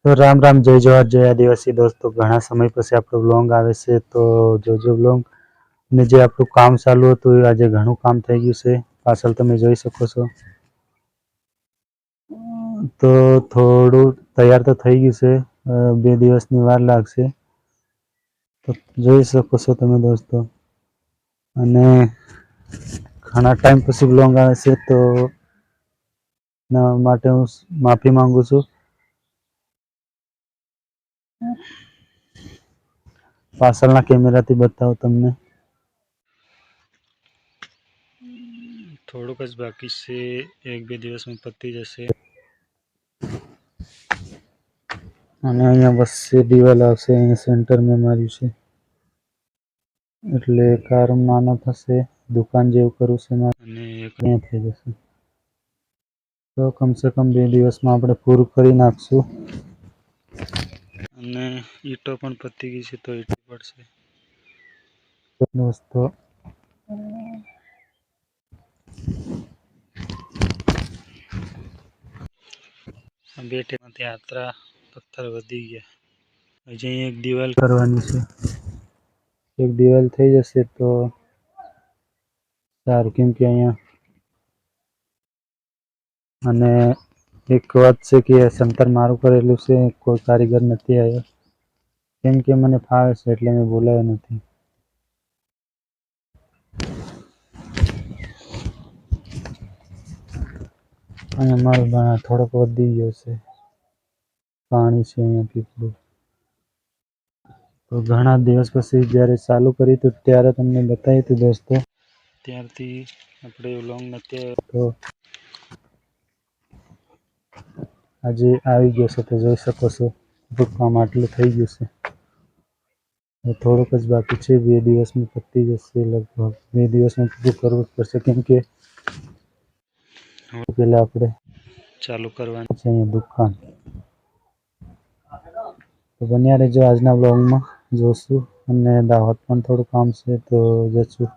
तो राम राम जय जोहार जय आदिवासी दोस्तों घना समय पछी आपणो व्लॉग आवे छे। तो जो व्लॉग ने जे आपणुं काम चालू हतुं आज घणुं काम थई गयुं छे। पाछळ तमे जोई शको छो। तो थोड़ुं तैयार तो थई गयुं छे, 2 દિવસની વાર लागशे। तो જોઈ શકો છો તમે દોસ્તો, અને ઘણા ટાઈમ પછી વ્લોગ આવે છે તો એના માટે હું માફી માંગુ છું। પાછળના કેમેરાથી બતાવું તમને। થોડુંક જ બાકી છે, 1-2 દિવસમાં પતી જશે। અને અહીંયા વચ્ચે દિવાલ આવશે, અહીંયા સેન્ટર મેં માર્યું છે એટલે કાર નાનો થશે, દુકાન જેવું કરવું છે અને અહીંયા થઈ જશે। તો કમસે કમ 2 દિવસમાં આપણે પૂરું કરી નાખશું। અને ઈંટો પણ પતી ગઈ છે તો ઈંટો પડશે દોસ્તો। બે ટેકમાંથી યાત્રા પથ્થર વધી ગયા। હજી એક દિવાલ કરવાની છે, એક દિવાલ થઈ જશે તો સારું, કેમ કે અહીંયા અને એક વાત છે કે સંતર મારું કરેલું છે, કોઈ કારીગર નથી આવ્યો, કેમ કે મને ફાવે છે એટલે મેં બોલાવ્યો નથી। અને મારો થોડોક વધી ગયો છે, પાણી છે અહીંયા પીપળું। તો ઘણા દિવસ પછી જ્યારે ચાલુ કર્યું હતું ત્યારે તમને બતાવ્યું હતું દોસ્તો, ત્યારથી આપણે વ્લોગ નથી આવ્યો, તો આજે આવી ગયો છે। તો જોઈ શકો છો કામ આટલું થઈ ગયું છે, થોડુંક જ બાકી છે, 2 દિવસમાં પતી જશે લગભગ। 2 દિવસમાં પૂરું કરવું જ પડશે, કેમ કે પહેલા આપણે ચાલુ કરવાની છે અહીંયા દુકાન। તો બન્યા રહેજો આજના બ્લોગમાં, જોશું। અને દાહોદ પણ થોડું કામ છે તો જશું।